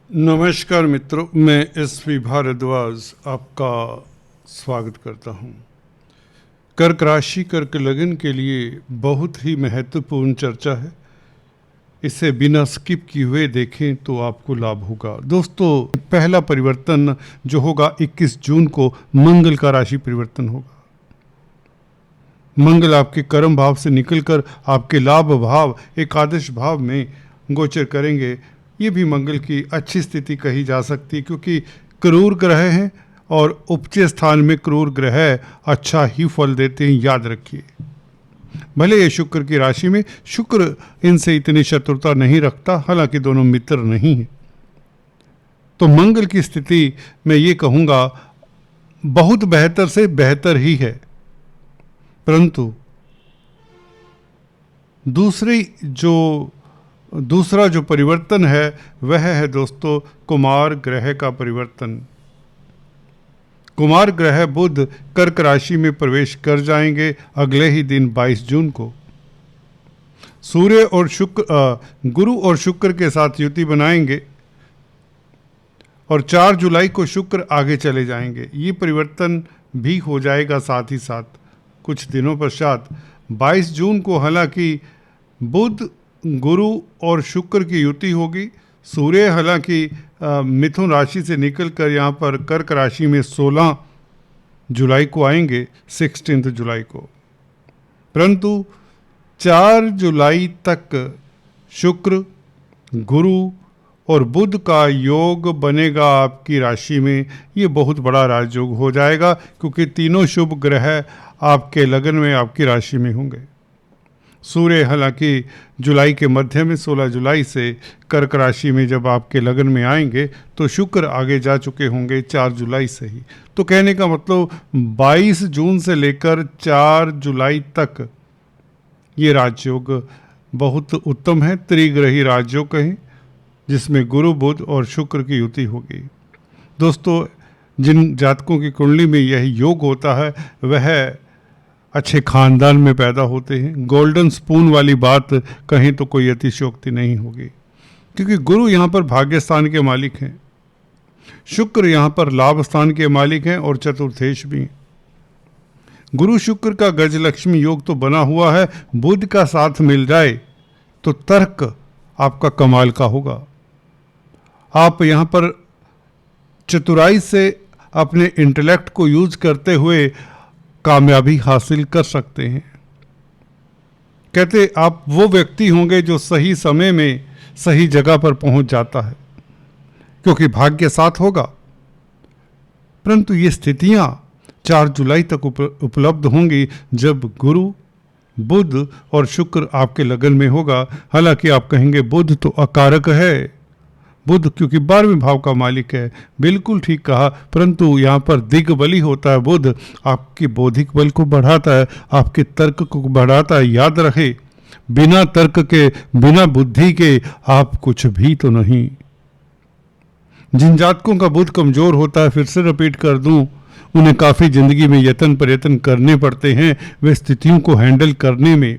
नमस्कार मित्रों, मैं एसपी भारद्वाज आपका स्वागत करता हूं। कर्क राशि कर्क लगन के लिए बहुत ही महत्वपूर्ण चर्चा है। इसे बिना स्किप किए हुए देखें तो आपको लाभ होगा। दोस्तों, पहला परिवर्तन जो होगा 21 जून को मंगल का राशि परिवर्तन होगा। मंगल आपके कर्म भाव से निकलकर आपके लाभ भाव एकादश भाव में गोचर करेंगे। ये भी मंगल की अच्छी स्थिति कही जा सकती है, क्योंकि क्रूर ग्रह हैं और उपचे स्थान में क्रूर ग्रह अच्छा ही फल देते हैं, याद रखिए। भले ये शुक्र की राशि में, शुक्र इनसे इतनी शत्रुता नहीं रखता, हालांकि दोनों मित्र नहीं हैं। तो मंगल की स्थिति मैं ये कहूँगा बहुत बेहतर से बेहतर ही है, परंतु दूसरा जो परिवर्तन है वह है दोस्तों कुमार ग्रह का परिवर्तन। कुमार ग्रह बुध कर्क राशि में प्रवेश कर जाएंगे अगले ही दिन 22 जून को। सूर्य और गुरु और शुक्र के साथ युति बनाएंगे और 4 जुलाई को शुक्र आगे चले जाएंगे। ये परिवर्तन भी हो जाएगा साथ ही साथ कुछ दिनों पश्चात 22 जून को। हालांकि बुध गुरु और शुक्र की युति होगी। सूर्य हालांकि मिथुन राशि से निकलकर यहाँ पर कर्क राशि में 16 जुलाई को आएंगे, 16 जुलाई को, परंतु 4 जुलाई तक शुक्र गुरु और बुध का योग बनेगा आपकी राशि में। ये बहुत बड़ा राजयोग हो जाएगा, क्योंकि तीनों शुभ ग्रह आपके लगन में आपकी राशि में होंगे। सूर्य हालांकि जुलाई के मध्य में 16 जुलाई से कर्क राशि में जब आपके लगन में आएंगे, तो शुक्र आगे जा चुके होंगे 4 जुलाई से ही। तो कहने का मतलब 22 जून से लेकर 4 जुलाई तक ये राजयोग बहुत उत्तम है। त्रिग्रही राजयोग कहें, जिसमें गुरु बुध और शुक्र की युति होगी। दोस्तों, जिन जातकों की कुंडली में यही योग होता है वह अच्छे खानदान में पैदा होते हैं। गोल्डन स्पून वाली बात कहीं तो कोई अतिशयोक्ति नहीं होगी, क्योंकि गुरु यहाँ पर भाग्य स्थान के मालिक हैं, शुक्र यहाँ पर लाभ स्थान के मालिक हैं और चतुर्थेश भी हैं। गुरु शुक्र का गजलक्ष्मी योग तो बना हुआ है, बुध का साथ मिल जाए तो तर्क आपका कमाल का होगा। आप यहाँ पर चतुराई से अपने इंटेलेक्ट को यूज करते हुए कामयाबी हासिल कर सकते हैं। कहते आप वो व्यक्ति होंगे जो सही समय में सही जगह पर पहुंच जाता है, क्योंकि भाग्य साथ होगा। परंतु ये स्थितियां 4 जुलाई तक उपलब्ध होंगी, जब गुरु बुध और शुक्र आपके लगन में होगा। हालांकि आप कहेंगे बुध तो अकारक है, बुध क्योंकि 12वें भाव का मालिक है। बिल्कुल ठीक कहा, परंतु यहाँ पर दिग्बली होता है। बुध आपके बौद्धिक बल को बढ़ाता है, आपके तर्क को बढ़ाता है। याद रहे, बिना तर्क के बिना बुद्धि के आप कुछ भी तो नहीं। जिन जातकों का बुध कमजोर होता है, फिर से रिपीट कर दूं, उन्हें काफ़ी जिंदगी में यत्न प्रयत्न करने पड़ते हैं। वे स्थितियों को हैंडल करने में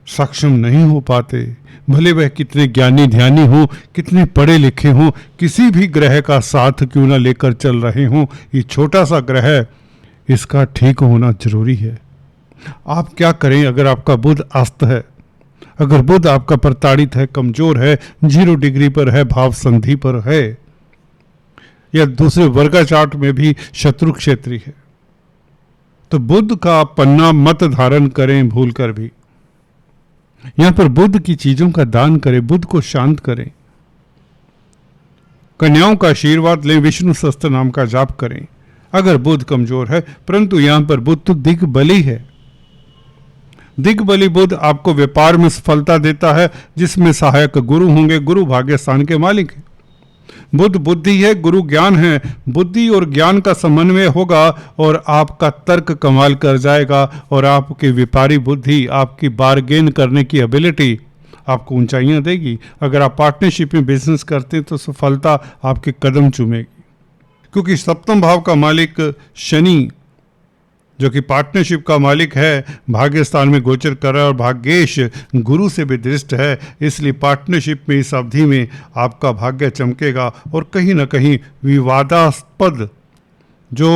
सक्षम नहीं हो पाते। भले वह कितने ज्ञानी ध्यानी हों, कितने पढ़े लिखे हों, किसी भी ग्रह का साथ क्यों ना लेकर चल रहे हों, ये छोटा सा ग्रह, इसका ठीक होना जरूरी है। आप क्या करें अगर आपका बुध अस्त है, अगर बुध आपका प्रताड़ित है, कमजोर है, 0 डिग्री पर है, भाव संधि पर है, या दूसरे वर्गा चार्ट में भी शत्रु क्षेत्री है, तो बुध का पन्ना मत धारण करें भूल कर भी। यहां पर बुध की चीजों का दान करें, बुध को शांत करें, कन्याओं का आशीर्वाद लें, विष्णु सहस्त्र नाम का जाप करें अगर बुध कमजोर है। परंतु यहां पर बुध तो दिग्बली है। दिग्बली बुध आपको व्यापार में सफलता देता है, जिसमें सहायक गुरु होंगे। गुरु भाग्य स्थान के मालिक है। बुध बुद्धि है, गुरु ज्ञान है। बुद्धि और ज्ञान का समन्वय होगा और आपका तर्क कमाल कर जाएगा, और आपकी व्यापारी बुद्धि, आपकी बार्गेन करने की एबिलिटी आपको ऊंचाइयां देगी। अगर आप पार्टनरशिप में बिजनेस करते हैं तो सफलता आपके कदम चूमेगी, क्योंकि 7वें भाव का मालिक शनि जो कि पार्टनरशिप का मालिक है, भाग्य स्थान में गोचर कर रहा है और भाग्येश गुरु से भी दृष्ट है। इसलिए पार्टनरशिप में इस अवधि में आपका भाग्य चमकेगा और कहीं ना कहीं विवादास्पद जो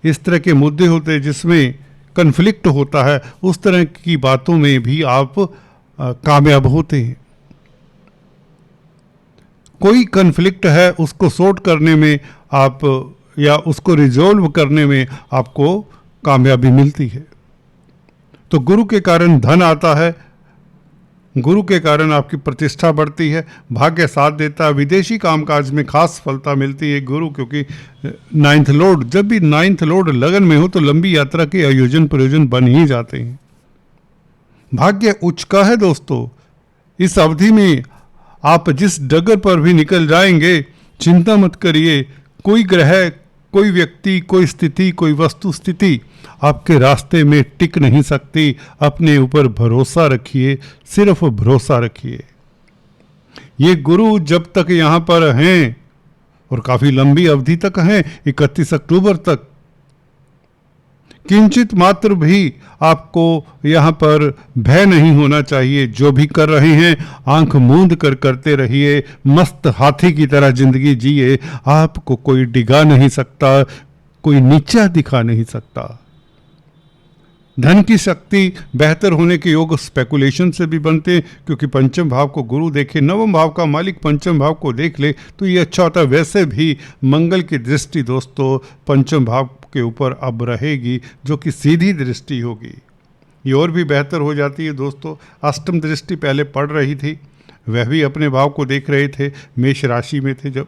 इस तरह के मुद्दे होते हैं जिसमें कन्फ्लिक्ट होता है, उस तरह की बातों में भी आप कामयाब होते हैं। कोई कन्फ्लिक्ट है उसको सॉर्ट करने में आप या उसको रिजॉल्व करने में आपको कामयाबी मिलती है। तो गुरु के कारण धन आता है, गुरु के कारण आपकी प्रतिष्ठा बढ़ती है, भाग्य साथ देता है, विदेशी कामकाज में खास सफलता मिलती है। गुरु क्योंकि नाइन्थ लॉर्ड, जब भी नाइन्थ लॉर्ड लगन में हो तो लंबी यात्रा के आयोजन प्रयोजन बन ही जाते हैं। भाग्य उच्च का है दोस्तों। इस अवधि में आप जिस डगर पर भी निकल जाएंगे, चिंता मत करिए। कोई ग्रह, कोई व्यक्ति, कोई स्थिति, कोई वस्तु स्थिति आपके रास्ते में टिक नहीं सकती। अपने ऊपर भरोसा रखिए, सिर्फ भरोसा रखिए। ये गुरु जब तक यहाँ पर हैं और काफ़ी लंबी अवधि तक हैं, 31 अक्टूबर तक, किंचित मात्र भी आपको यहाँ पर भय नहीं होना चाहिए। जो भी कर रहे हैं आंख मूंद कर करते रहिए, मस्त हाथी की तरह जिंदगी जिए। आपको कोई डिगा नहीं सकता, कोई नीचा दिखा नहीं सकता। धन की शक्ति बेहतर होने के योग स्पेकुलेशन से भी बनते हैं, क्योंकि पंचम भाव को गुरु देखे, नवम भाव का मालिक पंचम भाव को देख ले तो ये अच्छा होता है। वैसे भी मंगल की दृष्टि दोस्तों पंचम भाव के ऊपर अब रहेगी, जो कि सीधी दृष्टि होगी। ये और भी बेहतर हो जाती है दोस्तों। अष्टम दृष्टि पहले पड़ रही थी, वह भी अपने भाव को देख रहे थे, मेष राशि में थे जब।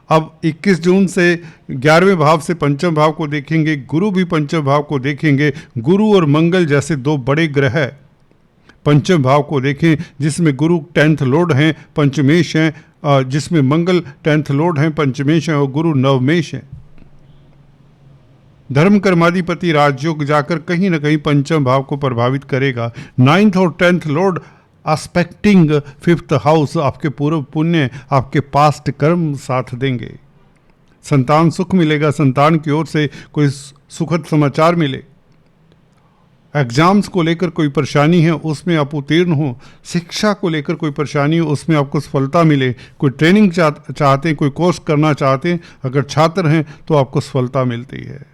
अब 21 जून से 11वें भाव से पंचम भाव को देखेंगे, गुरु भी पंचम भाव को देखेंगे। गुरु और मंगल जैसे दो बड़े ग्रह पंचम भाव को देखें, जिसमें गुरु 10th लॉर्ड हैं, पंचमेश हैं, जिसमें मंगल 10th लॉर्ड हैं, पंचमेश हैं, और गुरु नवमेश हैं। धर्म कर्माधिपति राजयोग जाकर कहीं ना कहीं पंचम भाव को प्रभावित करेगा। 9th और 10th Lord expecting 5th house, आपके पूर्व पुण्य, आपके पास्ट कर्म साथ देंगे। संतान सुख मिलेगा, संतान की ओर से कोई सुखद समाचार मिले। एग्जाम्स को लेकर कोई परेशानी है उसमें आप उत्तीर्ण हो, शिक्षा को लेकर कोई परेशानी हो उसमें आपको सफलता मिले। कोई ट्रेनिंग चाहते हैं, कोई कोर्स करना चाहते हैं, अगर छात्र हैं तो आपको सफलता मिलती है।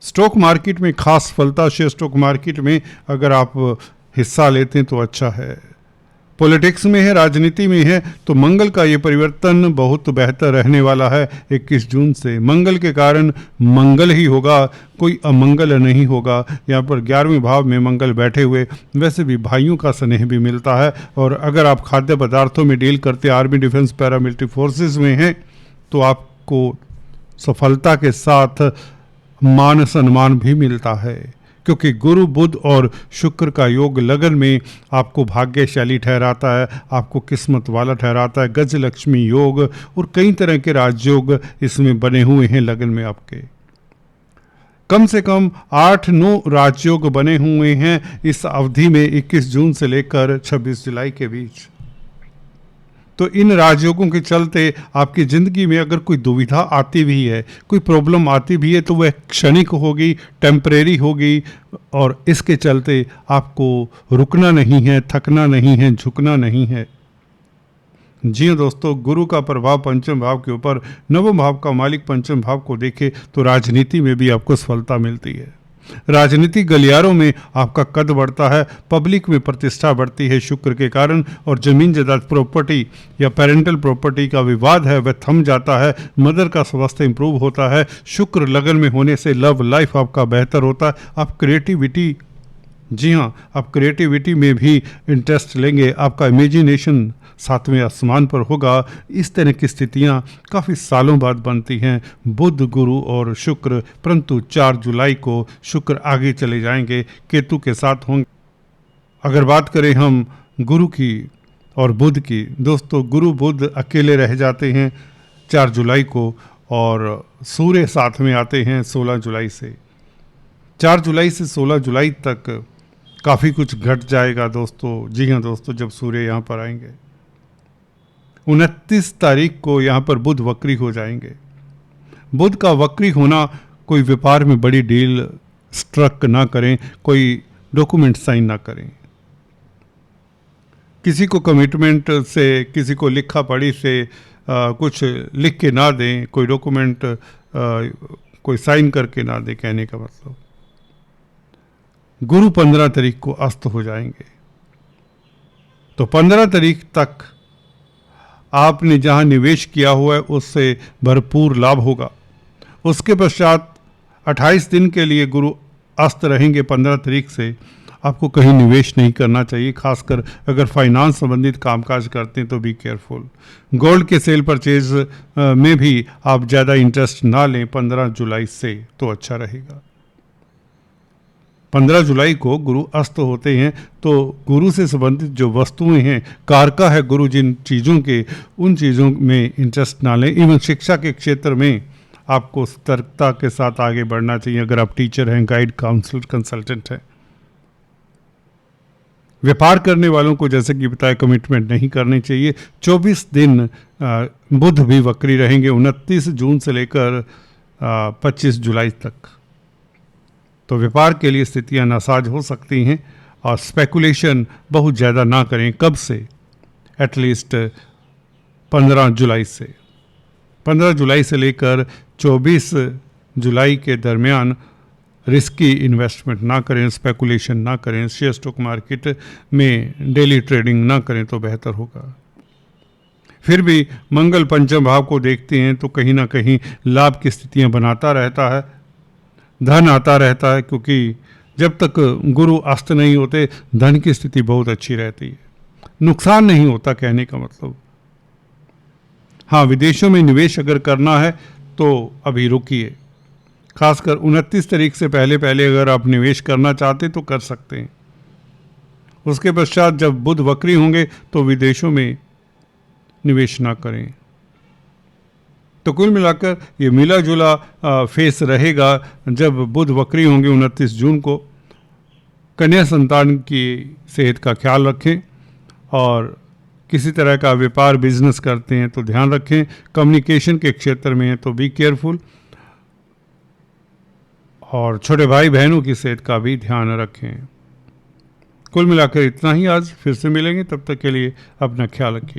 स्टॉक मार्केट में खास सफलता, शेयर स्टॉक मार्केट में अगर आप हिस्सा लेते हैं तो अच्छा है। पॉलिटिक्स में है, राजनीति में है तो मंगल का ये परिवर्तन बहुत बेहतर रहने वाला है। 21 जून से मंगल के कारण मंगल ही होगा, कोई अमंगल नहीं होगा। यहाँ पर 11वें भाव में मंगल बैठे हुए, वैसे भी भाइयों का स्नेह भी मिलता है। और अगर आप खाद्य पदार्थों में डील करते, आर्मी, डिफेंस, पैरामिलिट्री फोर्सेस में हैं तो आपको सफलता के साथ मान सम्मान भी मिलता है, क्योंकि गुरु, बुध और शुक्र का योग लगन में आपको भाग्यशाली ठहराता है, आपको किस्मत वाला ठहराता है। गज लक्ष्मी योग और कई तरह के राजयोग इसमें बने हुए हैं लगन में आपके। कम से कम 8-9 राजयोग बने हुए हैं इस अवधि में, 21 जून से लेकर 26 जुलाई के बीच। तो इन राजयोगों के चलते आपकी ज़िंदगी में अगर कोई दुविधा आती भी है, कोई प्रॉब्लम आती भी है तो वह क्षणिक होगी, टेम्परेरी होगी। और इसके चलते आपको रुकना नहीं है, थकना नहीं है, झुकना नहीं है। जी हाँ दोस्तों, गुरु का प्रभाव पंचम भाव के ऊपर, नवम भाव का मालिक पंचम भाव को देखे तो राजनीति में भी आपको सफलता मिलती है। राजनीतिक गलियारों में आपका कद बढ़ता है, पब्लिक में प्रतिष्ठा बढ़ती है शुक्र के कारण। और जमीन जायदाद, प्रॉपर्टी या पेरेंटल प्रॉपर्टी का विवाद है वह थम जाता है। मदर का स्वास्थ्य इंप्रूव होता है। शुक्र लगन में होने से लव लाइफ आपका बेहतर होता है। आप क्रिएटिविटी, जी हाँ, आप क्रिएटिविटी में भी इंटरेस्ट लेंगे। आपका इमेजिनेशन 7वें आसमान पर होगा। इस तरह की स्थितियाँ काफ़ी सालों बाद बनती हैं बुध, गुरु और शुक्र। परंतु 4 जुलाई को शुक्र आगे चले जाएंगे, केतु के साथ होंगे। अगर बात करें हम गुरु की और बुध की, दोस्तों गुरु बुध अकेले रह जाते हैं 4 जुलाई को और सूर्य साथ में आते हैं 16 जुलाई से। 4 जुलाई से 16 जुलाई तक काफ़ी कुछ घट जाएगा दोस्तों। जी हाँ दोस्तों, जब सूर्य यहाँ पर आएंगे 29 तारीख को यहाँ पर बुध वक्री हो जाएंगे। बुध का वक्री होना कोई व्यापार में बड़ी डील स्ट्रक ना करें, कोई डॉक्यूमेंट साइन ना करें। किसी को कमिटमेंट से, किसी को लिखा पढ़ी से कुछ लिख के ना दें, कोई डॉक्यूमेंट कोई साइन करके ना दें। कहने का मतलब, गुरु 15 तारीख को अस्त हो जाएंगे, तो 15 तारीख तक आपने जहां निवेश किया हुआ है उससे भरपूर लाभ होगा। उसके पश्चात 28 दिन के लिए गुरु अस्त रहेंगे। 15 तारीख से आपको कहीं निवेश नहीं करना चाहिए, खासकर अगर फाइनेंस संबंधित कामकाज करते हैं तो बी केयरफुल। गोल्ड के सेल परचेज में भी आप ज़्यादा इंटरेस्ट ना लें 15 जुलाई से, तो अच्छा रहेगा। 15 जुलाई को गुरु अस्त होते हैं, तो गुरु से संबंधित जो वस्तुएं हैं, कारका है गुरु जिन चीज़ों के, उन चीज़ों में इंटरेस्ट ना लें। इवन शिक्षा के क्षेत्र में आपको सतर्कता के साथ आगे बढ़ना चाहिए, अगर आप टीचर हैं, गाइड, काउंसलर, कंसल्टेंट हैं। व्यापार करने वालों को जैसे कि बताया, कमिटमेंट नहीं करनी चाहिए। 24 दिन बुध भी वक्री रहेंगे, 29 जून से लेकर 25 जुलाई तक। तो व्यापार के लिए स्थितियां नासाज हो सकती हैं, और स्पेकुलेशन बहुत ज़्यादा ना करें। कब से? एटलीस्ट 15 जुलाई से। 15 जुलाई से लेकर 24 जुलाई के दरमियान रिस्की इन्वेस्टमेंट ना करें, स्पेकुलेशन ना करें, शेयर स्टॉक मार्केट में डेली ट्रेडिंग ना करें तो बेहतर होगा। फिर भी मंगल पंचम भाव को देखते हैं तो कहीं ना कहीं लाभ की स्थितियां बनाता रहता है, धन आता रहता है, क्योंकि जब तक गुरु अस्त नहीं होते धन की स्थिति बहुत अच्छी रहती है, नुकसान नहीं होता। कहने का मतलब, हाँ, विदेशों में निवेश अगर करना है तो अभी रुकिए। खासकर 29 तारीख से पहले पहले अगर आप निवेश करना चाहते तो कर सकते हैं। उसके पश्चात जब बुध वक्री होंगे तो विदेशों में निवेश ना करें। तो कुल मिलाकर ये मिला जुला फेस रहेगा जब बुध वक्री होंगे 29 जून को। कन्या संतान की सेहत का ख्याल रखें, और किसी तरह का व्यापार बिजनेस करते हैं तो ध्यान रखें। कम्युनिकेशन के क्षेत्र में है तो बी केयरफुल, और छोटे भाई बहनों की सेहत का भी ध्यान रखें। कुल मिलाकर इतना ही आज। फिर से मिलेंगे, तब तक के लिए अपना ख्याल रखिए।